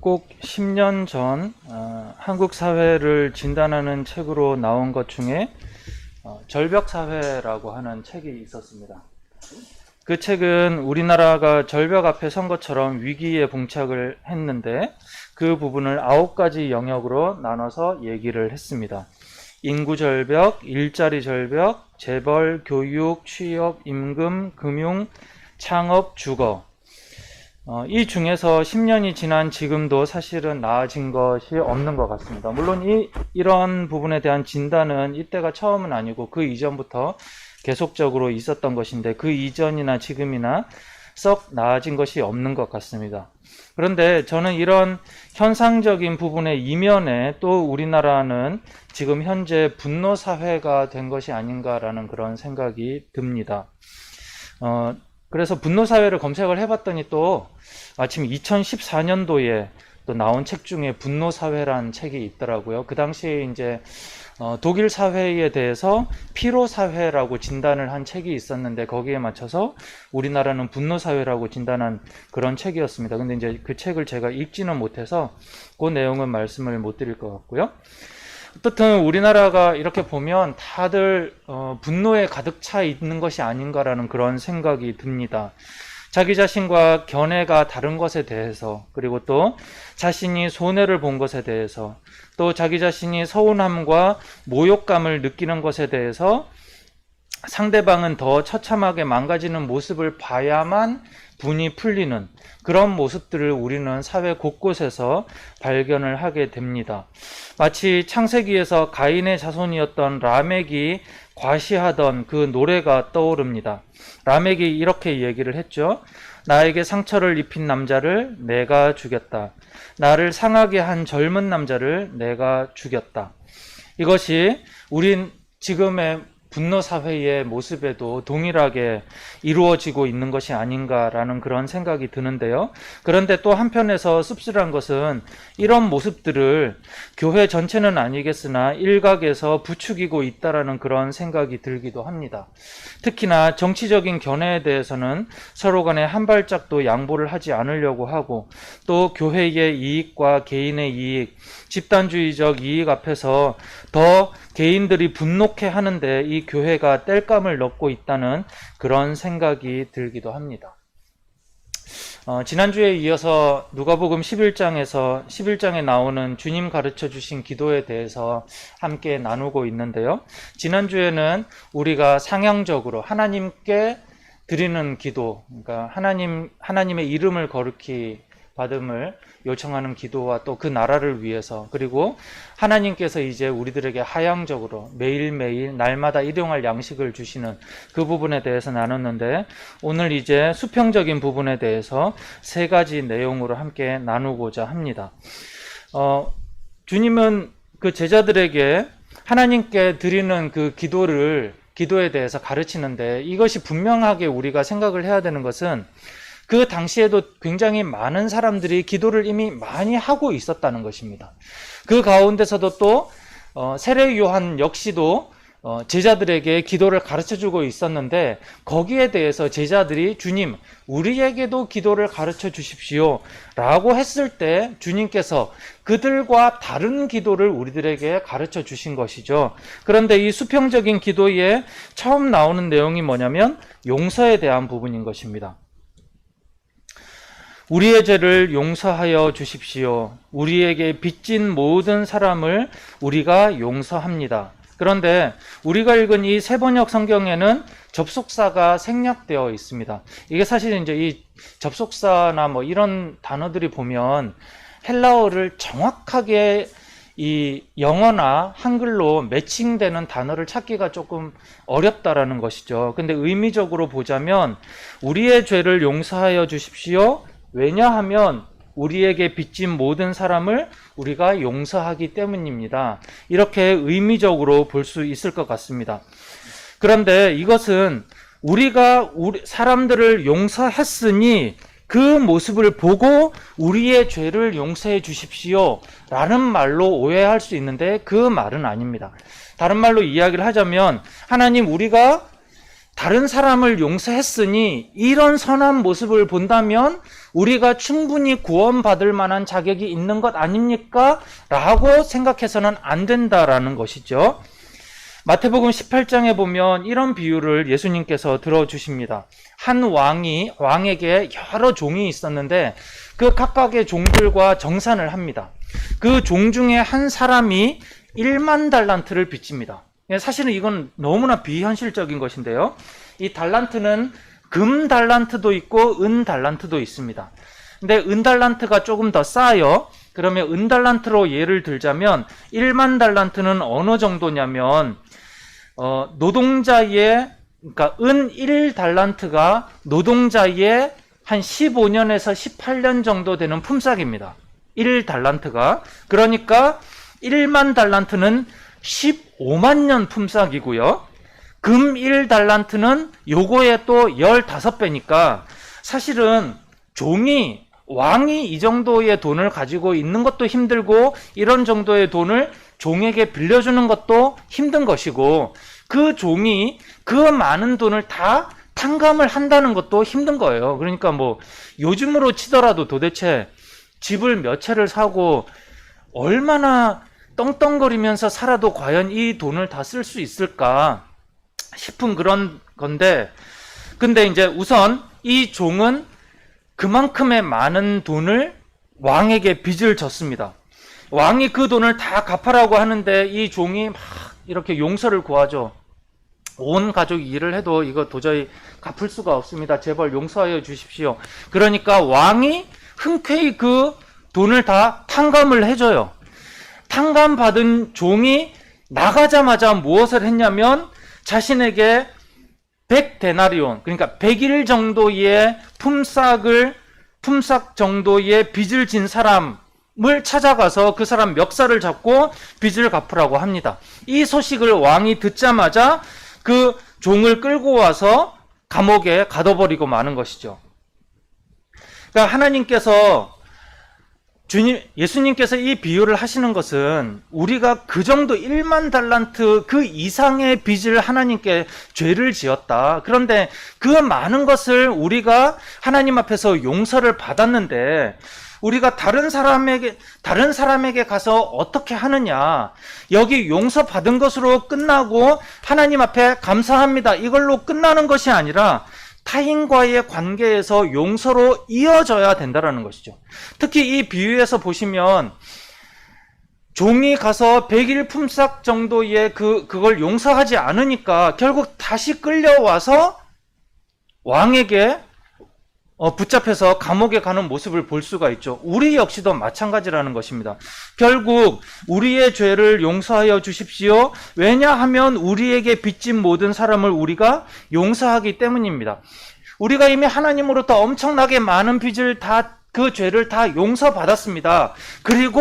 꼭 10년 전 한국 사회를 진단하는 책으로 나온 것 중에 절벽사회라고 하는 책이 있었습니다. 그 책은 우리나라가 절벽 앞에 선 것처럼 위기에 봉착을 했는데 그 부분을 9가지 영역으로 나눠서 얘기를 했습니다. 인구 절벽, 일자리 절벽, 재벌, 교육, 취업, 임금, 금융, 창업, 주거. 이 중에서 10년이 지난 지금도 사실은 나아진 것이 없는 것 같습니다. 물론 이런 부분에 대한 진단은 이때가 처음은 아니고 그 이전부터 계속적으로 있었던 것인데 그 이전이나 지금이나 썩 나아진 것이 없는 것 같습니다. 그런데 저는 이런 현상적인 부분의 이면에 또 우리나라는 지금 현재 분노 사회가 된 것이 아닌가라는 그런 생각이 듭니다. 그래서 분노 사회를 검색을 해봤더니 또 마침 2014년도에 또 나온 책 중에 분노 사회라는 책이 있더라고요. 그 당시에 이제 독일 사회에 대해서 피로 사회라고 진단을 한 책이 있었는데 거기에 맞춰서 우리나라는 분노 사회라고 진단한 그런 책이었습니다. 근데 이제 그 책을 제가 읽지는 못해서 그 내용은 말씀을 못 드릴 것 같고요. 어떻든 우리나라가 이렇게 보면 다들 분노에 가득 차 있는 것이 아닌가라는 그런 생각이 듭니다. 자기 자신과 견해가 다른 것에 대해서, 그리고 또 자신이 손해를 본 것에 대해서, 또 자기 자신이 서운함과 모욕감을 느끼는 것에 대해서 상대방은 더 처참하게 망가지는 모습을 봐야만 분이 풀리는 그런 모습들을 우리는 사회 곳곳에서 발견을 하게 됩니다. 마치 창세기에서 가인의 자손이었던 라멕이 과시하던 그 노래가 떠오릅니다. 라멕이 이렇게 얘기를 했죠. 나에게 상처를 입힌 남자를 내가 죽였다. 나를 상하게 한 젊은 남자를 내가 죽였다. 이것이 우린 지금의 분노 사회의 모습에도 동일하게 이루어지고 있는 것이 아닌가라는 그런 생각이 드는데요. 그런데 또 한편에서 씁쓸한 것은 이런 모습들을 교회 전체는 아니겠으나 일각에서 부추기고 있다라는 그런 생각이 들기도 합니다. 특히나 정치적인 견해에 대해서는 서로 간에 한 발짝도 양보를 하지 않으려고 하고 또 교회의 이익과 개인의 이익, 집단주의적 이익 앞에서 더 개인들이 분노케 하는데 이 교회가 땔감을 넣고 있다는 그런 생각이 들기도 합니다. 지난주에 이어서 누가복음 11장에 나오는 주님 가르쳐 주신 기도에 대해서 함께 나누고 있는데요. 지난주에는 우리가 상향적으로 하나님께 드리는 기도, 그러니까 하나님의 이름을 거룩히 받음을 요청하는 기도와 또 그 나라를 위해서, 그리고 하나님께서 이제 우리들에게 하향적으로 매일매일 날마다 일용할 양식을 주시는 그 부분에 대해서 나눴는데 오늘 이제 수평적인 부분에 대해서 3가지 내용으로 함께 나누고자 합니다. 주님은 그 제자들에게 하나님께 드리는 그 기도에 대해서 가르치는데 이것이 분명하게 우리가 생각을 해야 되는 것은 그 당시에도 굉장히 많은 사람들이 기도를 이미 많이 하고 있었다는 것입니다. 그 가운데서도 또 세례 요한 역시도 제자들에게 기도를 가르쳐주고 있었는데 거기에 대해서 제자들이 주님, 우리에게도 기도를 가르쳐 주십시오 라고 했을 때 주님께서 그들과 다른 기도를 우리들에게 가르쳐 주신 것이죠. 그런데 이 수평적인 기도에 처음 나오는 내용이 뭐냐면 용서에 대한 부분인 것입니다. 우리의 죄를 용서하여 주십시오. 우리에게 빚진 모든 사람을 우리가 용서합니다. 그런데 우리가 읽은 이 세번역 성경에는 접속사가 생략되어 있습니다. 이게 사실 이제 이 접속사나 뭐 이런 단어들이 보면 헬라어를 정확하게 이 영어나 한글로 매칭되는 단어를 찾기가 조금 어렵다라는 것이죠. 근데 의미적으로 보자면 우리의 죄를 용서하여 주십시오. 왜냐하면 우리에게 빚진 모든 사람을 우리가 용서하기 때문입니다. 이렇게 의미적으로 볼 수 있을 것 같습니다. 그런데 이것은 우리가 사람들을 용서했으니 그 모습을 보고 우리의 죄를 용서해 주십시오 라는 말로 오해할 수 있는데 그 말은 아닙니다. 다른 말로 이야기를 하자면 하나님, 우리가 다른 사람을 용서했으니 이런 선한 모습을 본다면 우리가 충분히 구원받을 만한 자격이 있는 것 아닙니까? 라고 생각해서는 안 된다라는 것이죠. 마태복음 18장에 보면 이런 비유를 예수님께서 들어주십니다. 한 왕에게 여러 종이 있었는데 그 각각의 종들과 정산을 합니다. 그 종 중에 한 사람이 1만 달란트를 빚집니다. 사실은 이건 너무나 비현실적인 것인데요. 이 달란트는 금 달란트도 있고 은 달란트도 있습니다. 근데 은 달란트가 조금 더 싸요. 그러면 은 달란트로 예를 들자면 1만 달란트는 어느 정도냐면 노동자의 그러니까 은 1달란트가 노동자의 한 15년에서 18년 정도 되는 품삯입니다. 1달란트가. 그러니까 1만 달란트는 15만 년 품삯이고요. 금 1달란트는 요거에 또 15배니까 사실은 왕이 이 정도의 돈을 가지고 있는 것도 힘들고 이런 정도의 돈을 종에게 빌려주는 것도 힘든 것이고 그 종이 그 많은 돈을 다 탕감을 한다는 것도 힘든 거예요. 그러니까 뭐 요즘으로 치더라도 도대체 집을 몇 채를 사고 얼마나 떵떵거리면서 살아도 과연 이 돈을 다 쓸 수 있을까 싶은 그런 건데, 근데 이제 우선 이 종은 그만큼의 많은 돈을 왕에게 빚을 졌습니다. 왕이 그 돈을 다 갚아라고 하는데 이 종이 막 이렇게 용서를 구하죠. 온 가족이 일을 해도 이거 도저히 갚을 수가 없습니다. 제발 용서하여 주십시오. 그러니까 왕이 흔쾌히 그 돈을 다 탕감을 해줘요. 탕감받은 종이 나가자마자 무엇을 했냐면 자신에게 100데나리온, 그러니까 100일 정도의 품삯 정도의 빚을 진 사람을 찾아가서 그 사람 멱살을 잡고 빚을 갚으라고 합니다. 이 소식을 왕이 듣자마자 그 종을 끌고 와서 감옥에 가둬버리고 마는 것이죠. 그러니까 하나님께서 예수님께서 이 비유를 하시는 것은 우리가 그 정도 1만 달란트 그 이상의 빚을 하나님께 죄를 지었다. 그런데 그 많은 것을 우리가 하나님 앞에서 용서를 받았는데 우리가 다른 사람에게 가서 어떻게 하느냐. 여기 용서받은 것으로 끝나고 하나님 앞에 감사합니다. 이걸로 끝나는 것이 아니라 타인과의 관계에서 용서로 이어져야 된다는 것이죠. 특히 이 비유에서 보시면 종이 가서 100일 품삯 정도의 그걸 용서하지 않으니까 결국 다시 끌려와서 왕에게 붙잡혀서 감옥에 가는 모습을 볼 수가 있죠. 우리 역시도 마찬가지라는 것입니다. 결국 우리의 죄를 용서하여 주십시오. 왜냐하면 우리에게 빚진 모든 사람을 우리가 용서하기 때문입니다. 우리가 이미 하나님으로부터 엄청나게 많은 빚을 그 죄를 다 용서받았습니다. 그리고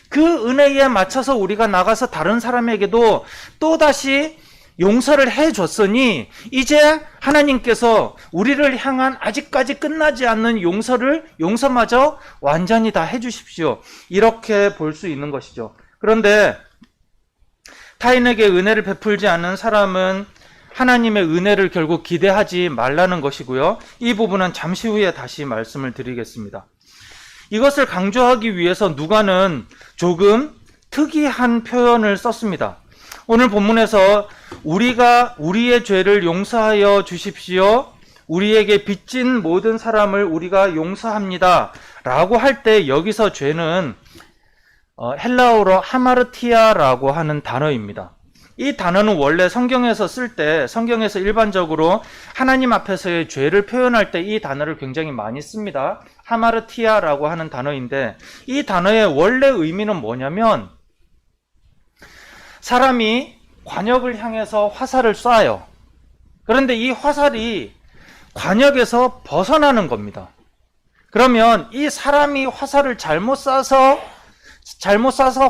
그 은혜에 맞춰서 우리가 나가서 다른 사람에게도 또다시 용서를 해줬으니 이제 하나님께서 우리를 향한 아직까지 끝나지 않는 용서마저 완전히 다 해주십시오. 이렇게 볼 수 있는 것이죠. 그런데 타인에게 은혜를 베풀지 않는 사람은 하나님의 은혜를 결국 기대하지 말라는 것이고요. 이 부분은 잠시 후에 다시 말씀을 드리겠습니다. 이것을 강조하기 위해서 누가는 조금 특이한 표현을 썼습니다. 오늘 본문에서 우리가 우리의 죄를 용서하여 주십시오. 우리에게 빚진 모든 사람을 우리가 용서합니다. 라고 할 때 여기서 죄는 헬라어로 하마르티아라고 하는 단어입니다. 이 단어는 원래 성경에서 쓸 때 성경에서 일반적으로 하나님 앞에서의 죄를 표현할 때 이 단어를 굉장히 많이 씁니다. 하마르티아라고 하는 단어인데 이 단어의 원래 의미는 뭐냐면 사람이 관역을 향해서 화살을 쏴요. 그런데 이 화살이 관역에서 벗어나는 겁니다. 그러면 이 사람이 화살을 잘못 쏴서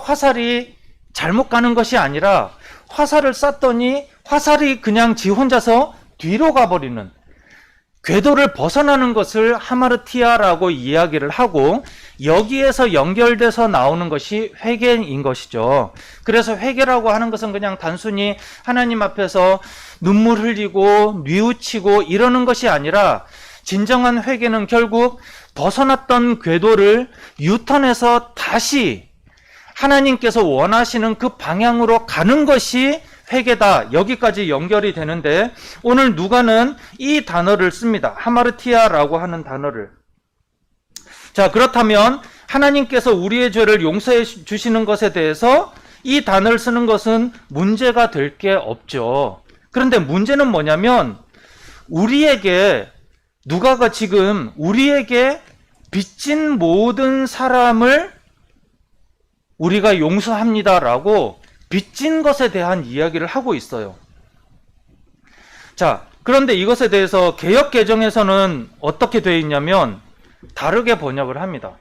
화살이 잘못 가는 것이 아니라 화살을 쐈더니 화살이 그냥 지 혼자서 뒤로 가버리는, 궤도를 벗어나는 것을 하마르티아라고 이야기를 하고 여기에서 연결돼서 나오는 것이 회개인 것이죠. 그래서 회개라고 하는 것은 그냥 단순히 하나님 앞에서 눈물 흘리고 뉘우치고 이러는 것이 아니라 진정한 회개는 결국 벗어났던 궤도를 유턴해서 다시 하나님께서 원하시는 그 방향으로 가는 것이 회개다. 여기까지 연결이 되는데 오늘 누가는 이 단어를 씁니다. 하마르티아라고 하는 단어를. 자, 그렇다면 하나님께서 우리의 죄를 용서해 주시는 것에 대해서 이 단어를 쓰는 것은 문제가 될 게 없죠. 그런데 문제는 뭐냐면 누가가 지금 우리에게 빚진 모든 사람을 우리가 용서합니다라고 빚진 것에 대한 이야기를 하고 있어요. 자, 그런데 이것에 대해서 개역 개정에서는 어떻게 되어 있냐면 다르게 번역을 합니다.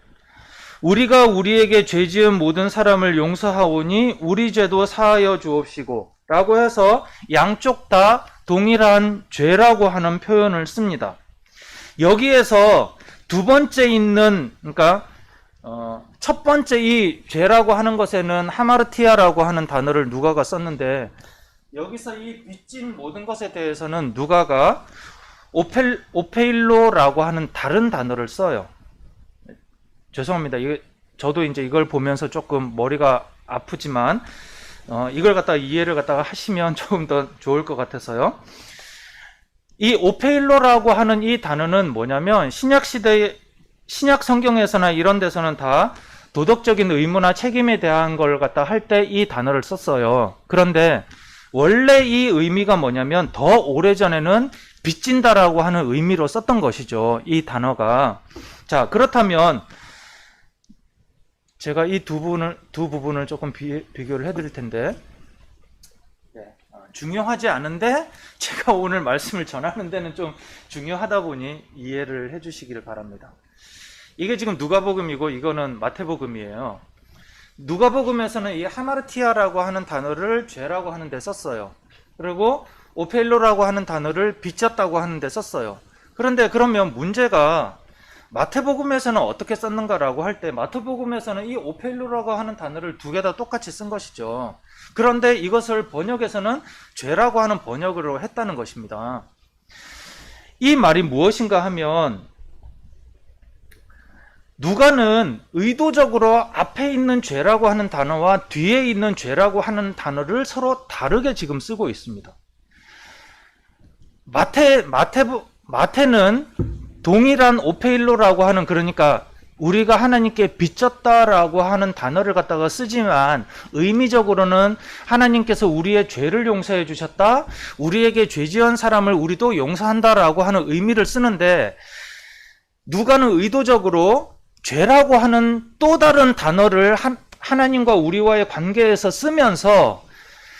우리가 우리에게 죄 지은 모든 사람을 용서하오니 우리 죄도 사하여 주옵시고 라고 해서 양쪽 다 동일한 죄라고 하는 표현을 씁니다. 여기에서 두 번째 있는, 그러니까 첫 번째 이 죄라고 하는 것에는 하마르티아라고 하는 단어를 누가가 썼는데 여기서 이 빚진 모든 것에 대해서는 누가가 오페일로라고 하는 다른 단어를 써요. 죄송합니다. 저도 이제 이걸 보면서 조금 머리가 아프지만 이걸 갖다가 이해를 갖다가 하시면 조금 더 좋을 것 같아서요. 이 오페일로라고 하는 이 단어는 뭐냐면 신약 성경에서나 이런 데서는 다 도덕적인 의무나 책임에 대한 걸 갖다 할 때 이 단어를 썼어요. 그런데 원래 이 의미가 뭐냐면 더 오래전에는 빚진다라고 하는 의미로 썼던 것이죠. 이 단어가. 자, 그렇다면 제가 이 두 부분을 조금 비교를 해드릴 텐데 중요하지 않은데 제가 오늘 말씀을 전하는 데는 좀 중요하다 보니 이해를 해주시기를 바랍니다. 이게 지금 누가복음이고 이거는 마태복음이에요. 누가복음에서는 이 하마르티아라고 하는 단어를 죄라고 하는 데 썼어요. 그리고 오펠로라고 하는 단어를 빚졌다고 하는 데 썼어요. 그런데 그러면 문제가 마태복음에서는 어떻게 썼는가라고 할 때 마태복음에서는 이 오펠로라고 하는 단어를 두 개 다 똑같이 쓴 것이죠. 그런데 이것을 번역에서는 죄라고 하는 번역으로 했다는 것입니다. 이 말이 무엇인가 하면 누가는 의도적으로 앞에 있는 죄라고 하는 단어와 뒤에 있는 죄라고 하는 단어를 서로 다르게 지금 쓰고 있습니다. 마태는 동일한 오페일로라고 하는, 그러니까 우리가 하나님께 빚졌다라고 하는 단어를 갖다가 쓰지만 의미적으로는 하나님께서 우리의 죄를 용서해 주셨다, 우리에게 죄 지은 사람을 우리도 용서한다라고 하는 의미를 쓰는데 누가는 의도적으로 죄라고 하는 또 다른 단어를 하나님과 우리와의 관계에서 쓰면서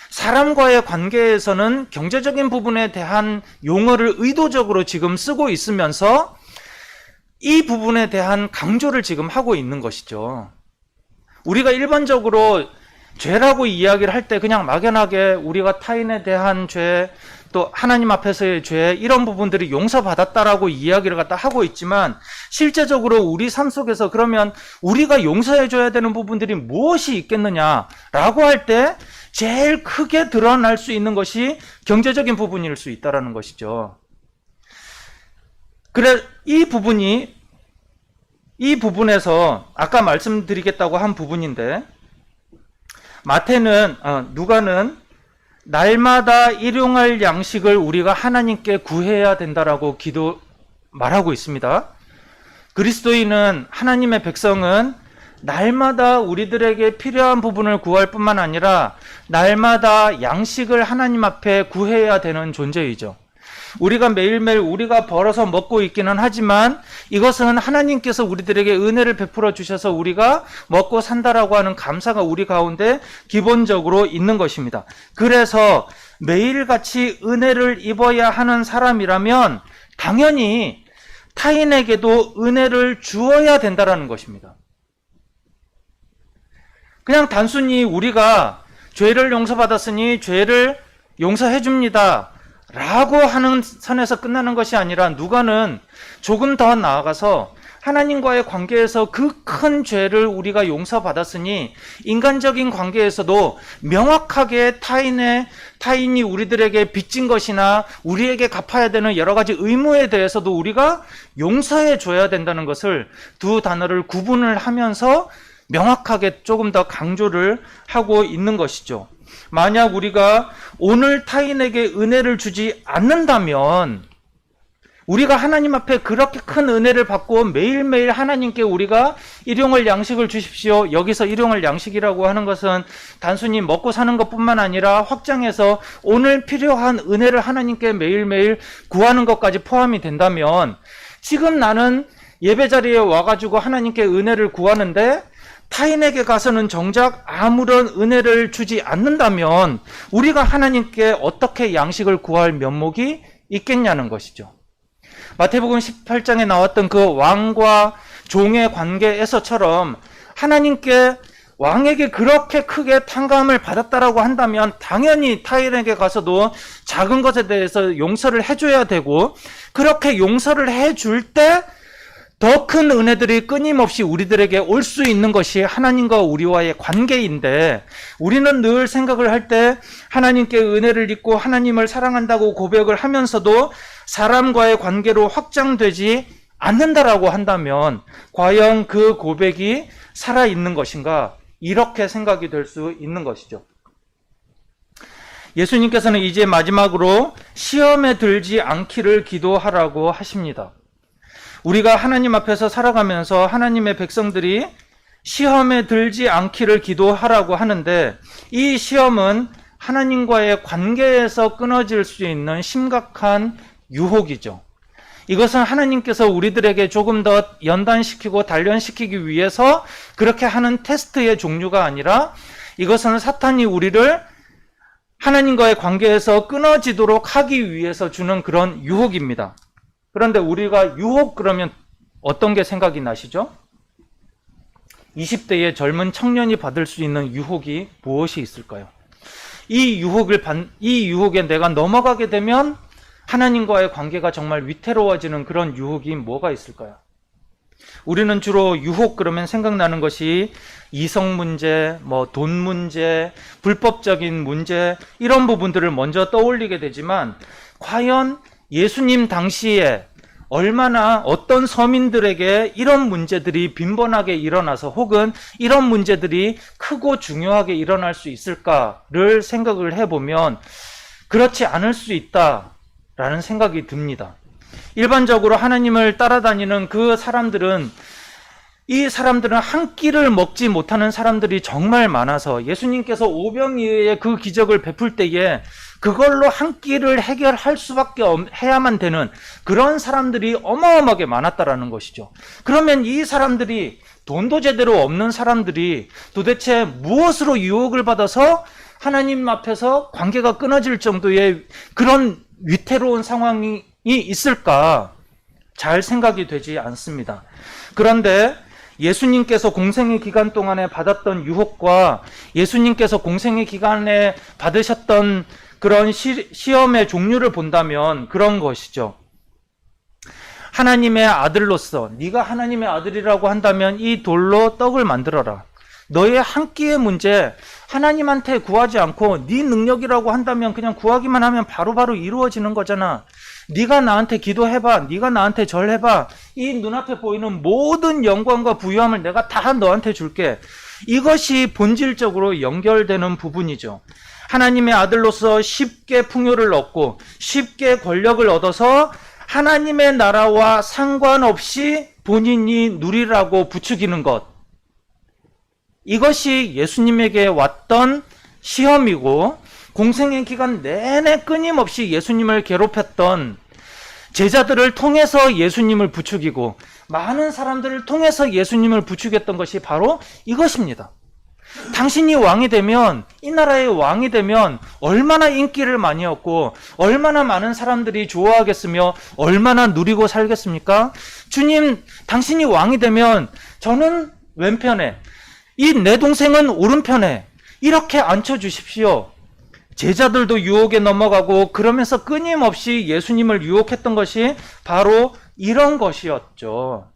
사람과의 관계에서는 경제적인 부분에 대한 용어를 의도적으로 지금 쓰고 있으면서 이 부분에 대한 강조를 지금 하고 있는 것이죠. 우리가 일반적으로 죄라고 이야기를 할 때 그냥 막연하게 우리가 타인에 대한 죄, 또 하나님 앞에서의 죄, 이런 부분들이 용서받았다라고 이야기를 갖다 하고 있지만 실제적으로 우리 삶 속에서 그러면 우리가 용서해줘야 되는 부분들이 무엇이 있겠느냐라고 할 때 제일 크게 드러날 수 있는 것이 경제적인 부분일 수 있다는 것이죠. 그래, 이 부분에서 아까 말씀드리겠다고 한 부분인데 누가는 날마다 일용할 양식을 우리가 하나님께 구해야 된다라고 말하고 있습니다. 그리스도인은, 하나님의 백성은 날마다 우리들에게 필요한 부분을 구할 뿐만 아니라 날마다 양식을 하나님 앞에 구해야 되는 존재이죠. 우리가 매일매일 우리가 벌어서 먹고 있기는 하지만 이것은 하나님께서 우리들에게 은혜를 베풀어 주셔서 우리가 먹고 산다라고 하는 감사가 우리 가운데 기본적으로 있는 것입니다. 그래서 매일같이 은혜를 입어야 하는 사람이라면 당연히 타인에게도 은혜를 주어야 된다는 것입니다. 그냥 단순히 우리가 죄를 용서받았으니 죄를 용서해 줍니다 라고 하는 선에서 끝나는 것이 아니라 누가는 조금 더 나아가서 하나님과의 관계에서 그 큰 죄를 우리가 용서받았으니 인간적인 관계에서도 명확하게 타인이 우리들에게 빚진 것이나 우리에게 갚아야 되는 여러 가지 의무에 대해서도 우리가 용서해 줘야 된다는 것을 두 단어를 구분을 하면서 명확하게 조금 더 강조를 하고 있는 것이죠. 만약 우리가 오늘 타인에게 은혜를 주지 않는다면 우리가 하나님 앞에 그렇게 큰 은혜를 받고 매일매일 하나님께 우리가 일용할 양식을 주십시오. 여기서 일용할 양식이라고 하는 것은 단순히 먹고 사는 것뿐만 아니라 확장해서 오늘 필요한 은혜를 하나님께 매일매일 구하는 것까지 포함이 된다면 지금 나는 예배 자리에 와가지고 하나님께 은혜를 구하는데 타인에게 가서는 정작 아무런 은혜를 주지 않는다면 우리가 하나님께 어떻게 양식을 구할 면목이 있겠냐는 것이죠. 마태복음 18장에 나왔던 그 왕과 종의 관계에서처럼 하나님께 왕에게 그렇게 크게 탕감을 받았다라고 한다면 당연히 타인에게 가서도 작은 것에 대해서 용서를 해줘야 되고 그렇게 용서를 해줄 때 더 큰 은혜들이 끊임없이 우리들에게 올 수 있는 것이 하나님과 우리와의 관계인데 우리는 늘 생각을 할 때 하나님께 은혜를 입고 하나님을 사랑한다고 고백을 하면서도 사람과의 관계로 확장되지 않는다라고 한다면 과연 그 고백이 살아있는 것인가? 이렇게 생각이 될 수 있는 것이죠. 예수님께서는 이제 마지막으로 시험에 들지 않기를 기도하라고 하십니다. 우리가 하나님 앞에서 살아가면서 하나님의 백성들이 시험에 들지 않기를 기도하라고 하는데 이 시험은 하나님과의 관계에서 끊어질 수 있는 심각한 유혹이죠. 이것은 하나님께서 우리들에게 조금 더 연단시키고 단련시키기 위해서 그렇게 하는 테스트의 종류가 아니라 이것은 사탄이 우리를 하나님과의 관계에서 끊어지도록 하기 위해서 주는 그런 유혹입니다. 그런데 우리가 유혹 그러면 어떤 게 생각이 나시죠? 20대의 젊은 청년이 받을 수 있는 유혹이 무엇이 있을까요? 이 유혹에 내가 넘어가게 되면 하나님과의 관계가 정말 위태로워지는 그런 유혹이 뭐가 있을까요? 우리는 주로 유혹 그러면 생각나는 것이 이성 문제, 돈 문제, 불법적인 문제 이런 부분들을 먼저 떠올리게 되지만 과연 예수님 당시에 얼마나 어떤 서민들에게 이런 문제들이 빈번하게 일어나서 혹은 이런 문제들이 크고 중요하게 일어날 수 있을까를 생각을 해보면 그렇지 않을 수 있다라는 생각이 듭니다. 일반적으로 하나님을 따라다니는 그 사람들은 이 사람들은 한 끼를 먹지 못하는 사람들이 정말 많아서 예수님께서 오병이어의 그 기적을 베풀 때에 그걸로 한 끼를 해결할 수밖에 해야만 되는 그런 사람들이 어마어마하게 많았다라는 것이죠. 그러면 이 사람들이 돈도 제대로 없는 사람들이 도대체 무엇으로 유혹을 받아서 하나님 앞에서 관계가 끊어질 정도의 그런 위태로운 상황이 있을까? 잘 생각이 되지 않습니다. 그런데 예수님께서 공생의 기간 동안에 받았던 유혹과 예수님께서 공생의 기간에 받으셨던 그런 시험의 종류를 본다면 그런 것이죠. 하나님의 아들로서 네가 하나님의 아들이라고 한다면 이 돌로 떡을 만들어라. 너의 한 끼의 문제 하나님한테 구하지 않고 네 능력이라고 한다면 그냥 구하기만 하면 바로바로 이루어지는 거잖아. 네가 나한테 기도해봐. 네가 나한테 절해봐. 이 눈앞에 보이는 모든 영광과 부유함을 내가 다 너한테 줄게. 이것이 본질적으로 연결되는 부분이죠. 하나님의 아들로서 쉽게 풍요를 얻고 쉽게 권력을 얻어서 하나님의 나라와 상관없이 본인이 누리라고 부추기는 것. 이것이 예수님에게 왔던 시험이고 공생의 기간 내내 끊임없이 예수님을 괴롭혔던 제자들을 통해서 예수님을 부추기고 많은 사람들을 통해서 예수님을 부추겼던 것이 바로 이것입니다. 당신이 왕이 되면, 이 나라의 왕이 되면 얼마나 인기를 많이 얻고 얼마나 많은 사람들이 좋아하겠으며 얼마나 누리고 살겠습니까? 주님, 당신이 왕이 되면 저는 왼편에, 이 내 동생은 오른편에 이렇게 앉혀주십시오. 제자들도 유혹에 넘어가고 그러면서 끊임없이 예수님을 유혹했던 것이 바로 이런 것이었죠.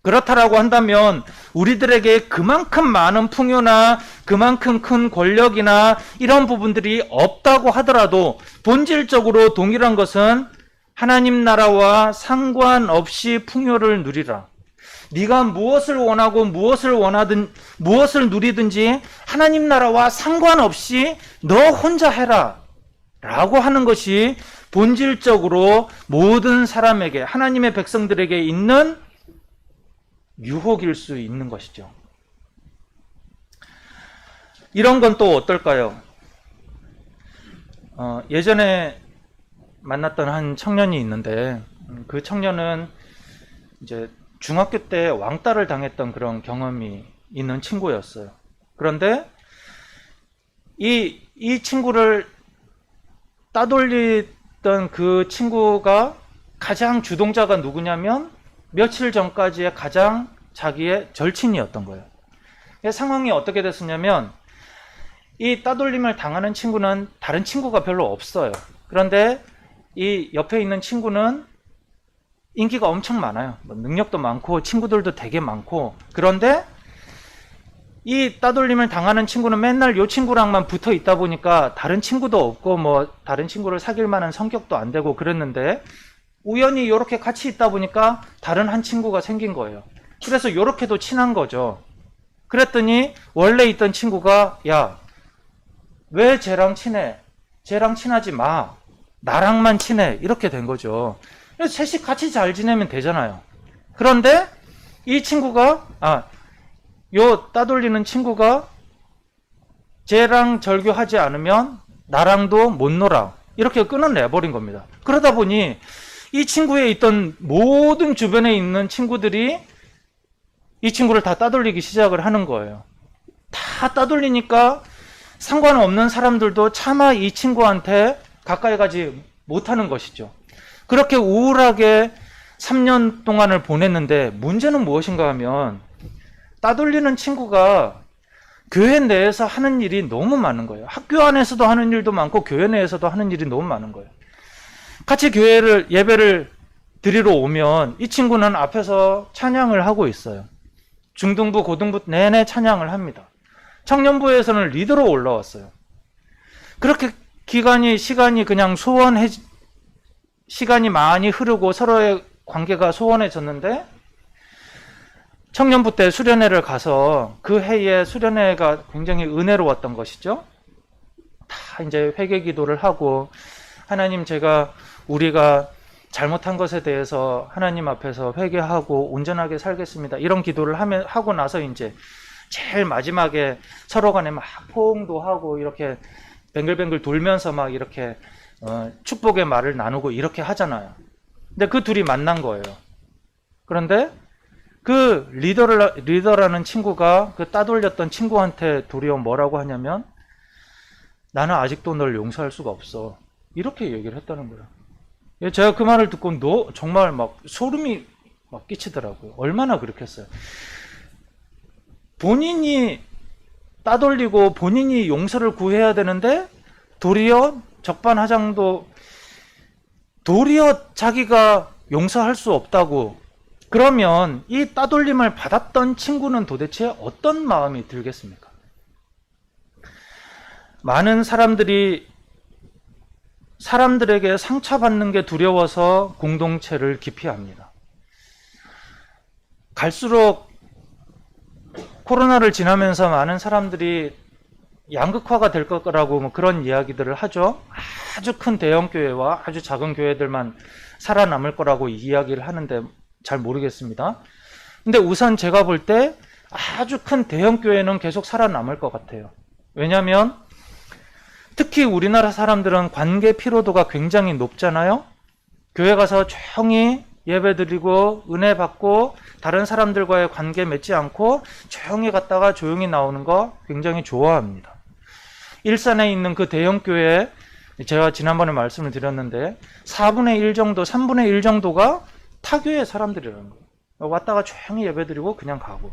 그렇다라고 한다면 우리들에게 그만큼 많은 풍요나 그만큼 큰 권력이나 이런 부분들이 없다고 하더라도 본질적으로 동일한 것은 하나님 나라와 상관없이 풍요를 누리라. 네가 무엇을 원하고 무엇을 누리든지 하나님 나라와 상관없이 너 혼자 해라 라고 하는 것이 본질적으로 모든 사람에게, 하나님의 백성들에게 있는 유혹일 수 있는 것이죠. 이런 건 또 어떨까요? 예전에 만났던 한 청년이 있는데 그 청년은 이제 중학교 때 왕따를 당했던 그런 경험이 있는 친구였어요. 그런데 이 친구를 따돌리던 그 친구가 가장 주동자가 누구냐면 며칠 전까지의 가장 자기의 절친이었던 거예요. 상황이 어떻게 됐었냐면 이 따돌림을 당하는 친구는 다른 친구가 별로 없어요. 그런데 이 옆에 있는 친구는 인기가 엄청 많아요. 능력도 많고 친구들도 되게 많고. 그런데 이 따돌림을 당하는 친구는 맨날 이 친구랑만 붙어 있다 보니까 다른 친구도 없고 뭐 다른 친구를 사귈 만한 성격도 안 되고 그랬는데 우연히 이렇게 같이 있다 보니까 다른 한 친구가 생긴 거예요. 그래서 이렇게도 친한 거죠. 그랬더니 원래 있던 친구가 야, 왜 쟤랑 친해? 쟤랑 친하지 마. 나랑만 친해. 이렇게 된 거죠. 그래서 셋이 같이 잘 지내면 되잖아요. 그런데 이 친구가 요 따돌리는 친구가 쟤랑 절교하지 않으면 나랑도 못 놀아. 이렇게 끊어내버린 겁니다. 그러다 보니 이 친구에 있던 모든 주변에 있는 친구들이 이 친구를 다 따돌리기 시작을 하는 거예요. 다 따돌리니까 상관없는 사람들도 차마 이 친구한테 가까이 가지 못하는 것이죠. 그렇게 우울하게 3년 동안을 보냈는데 문제는 무엇인가 하면 따돌리는 친구가 교회 내에서 하는 일이 너무 많은 거예요. 학교 안에서도 하는 일도 많고 교회 내에서도 하는 일이 너무 많은 거예요. 같이 예배를 드리러 오면 이 친구는 앞에서 찬양을 하고 있어요. 중등부, 고등부 내내 찬양을 합니다. 청년부에서는 리더로 올라왔어요. 그렇게 시간이 그냥 시간이 많이 흐르고 서로의 관계가 소원해졌는데 청년부 때 수련회를 가서 그 해에 수련회가 굉장히 은혜로웠던 것이죠. 다 이제 회개 기도를 하고 하나님 우리가 잘못한 것에 대해서 하나님 앞에서 회개하고 온전하게 살겠습니다. 이런 기도를 하고 나서 이제 제일 마지막에 서로 간에 막 포옹도 하고 이렇게 뱅글뱅글 돌면서 막 이렇게 축복의 말을 나누고 이렇게 하잖아요. 근데 그 둘이 만난 거예요. 그런데 그 리더라는 친구가 그 따돌렸던 친구한테 도리어 뭐라고 하냐면 나는 아직도 널 용서할 수가 없어. 이렇게 얘기를 했다는 거예요. 제가 그 말을 듣고 정말 막 소름이 막 끼치더라고요. 얼마나 그렇겠어요. 본인이 따돌리고 본인이 용서를 구해야 되는데 도리어 적반하장도 도리어 자기가 용서할 수 없다고. 그러면 이 따돌림을 받았던 친구는 도대체 어떤 마음이 들겠습니까? 많은 사람들에게 상처받는 게 두려워서 공동체를 기피합니다. 갈수록 코로나를 지나면서 많은 사람들이 양극화가 될 거라고 뭐 그런 이야기들을 하죠. 아주 큰 대형 교회와 아주 작은 교회들만 살아남을 거라고 이야기를 하는데 잘 모르겠습니다. 근데 우선 제가 볼 때 아주 큰 대형 교회는 계속 살아남을 것 같아요. 왜냐하면 특히 우리나라 사람들은 관계 피로도가 굉장히 높잖아요. 교회 가서 조용히 예배드리고 은혜 받고 다른 사람들과의 관계 맺지 않고 조용히 갔다가 조용히 나오는 거 굉장히 좋아합니다. 일산에 있는 그 대형 교회 제가 지난번에 말씀을 드렸는데 4분의 1 정도, 3분의 1 정도가 타교의 사람들이라는 거예요. 왔다가 조용히 예배드리고 그냥 가고.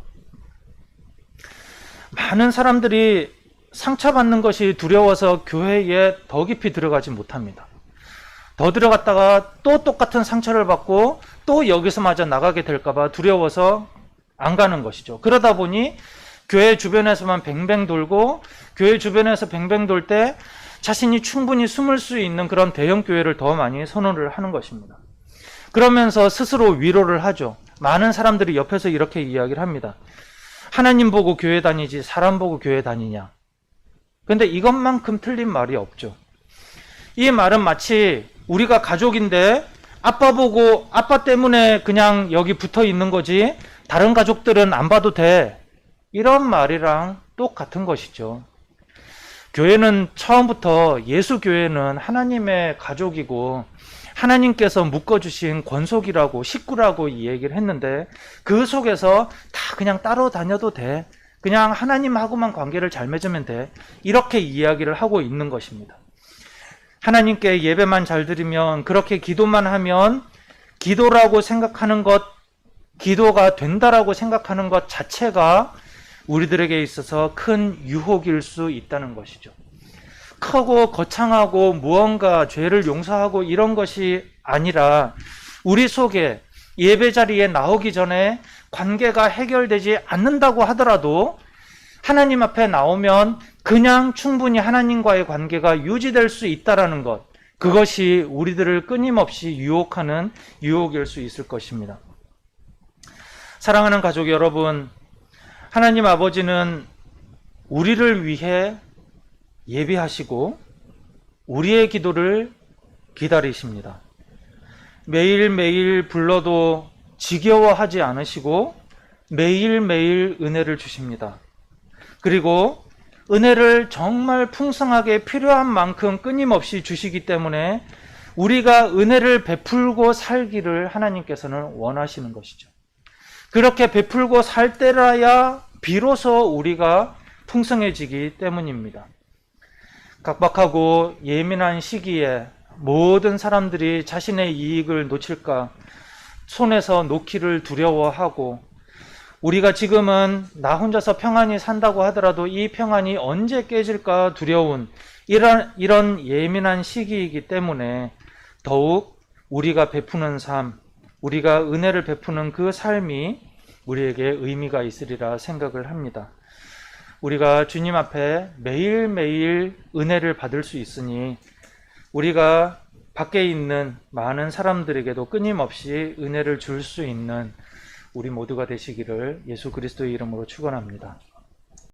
많은 사람들이 상처받는 것이 두려워서 교회에 더 깊이 들어가지 못합니다. 더 들어갔다가 또 똑같은 상처를 받고 또 여기서마저 나가게 될까봐 두려워서 안 가는 것이죠. 그러다 보니 교회 주변에서만 뱅뱅 돌고, 교회 주변에서 뱅뱅 돌 때 자신이 충분히 숨을 수 있는 그런 대형 교회를 더 많이 선호를 하는 것입니다. 그러면서 스스로 위로를 하죠. 많은 사람들이 옆에서 이렇게 이야기를 합니다. 하나님 보고 교회 다니지 사람 보고 교회 다니냐. 근데 이것만큼 틀린 말이 없죠. 이 말은 마치 우리가 가족인데 아빠 보고 아빠 때문에 그냥 여기 붙어 있는 거지 다른 가족들은 안 봐도 돼. 이런 말이랑 똑같은 것이죠. 교회는 처음부터 예수교회는 하나님의 가족이고 하나님께서 묶어주신 권속이라고 식구라고 이 얘기를 했는데 그 속에서 다 그냥 따로 다녀도 돼. 그냥 하나님하고만 관계를 잘 맺으면 돼. 이렇게 이야기를 하고 있는 것입니다. 하나님께 예배만 잘 드리면, 그렇게 기도만 하면 기도라고 생각하는 것, 기도가 된다라고 생각하는 것 자체가 우리들에게 있어서 큰 유혹일 수 있다는 것이죠. 크고 거창하고 무언가 죄를 용서하고 이런 것이 아니라 우리 속에 예배 자리에 나오기 전에 관계가 해결되지 않는다고 하더라도 하나님 앞에 나오면 그냥 충분히 하나님과의 관계가 유지될 수 있다는 것, 그것이 우리들을 끊임없이 유혹하는 유혹일 수 있을 것입니다. 사랑하는 가족 여러분, 하나님 아버지는 우리를 위해 예비하시고 우리의 기도를 기다리십니다. 매일매일 불러도 지겨워하지 않으시고 매일매일 은혜를 주십니다. 그리고 은혜를 정말 풍성하게 필요한 만큼 끊임없이 주시기 때문에 우리가 은혜를 베풀고 살기를 하나님께서는 원하시는 것이죠. 그렇게 베풀고 살 때라야 비로소 우리가 풍성해지기 때문입니다. 각박하고 예민한 시기에 모든 사람들이 자신의 이익을 놓칠까 손에서 놓기를 두려워하고, 우리가 지금은 나 혼자서 평안히 산다고 하더라도 이 평안이 언제 깨질까 두려운 이런 예민한 시기이기 때문에 더욱 우리가 베푸는 삶, 우리가 은혜를 베푸는 그 삶이 우리에게 의미가 있으리라 생각을 합니다. 우리가 주님 앞에 매일매일 은혜를 받을 수 있으니 우리가 밖에 있는 많은 사람들에게도 끊임없이 은혜를 줄 수 있는 우리 모두가 되시기를 예수 그리스도의 이름으로 축원합니다.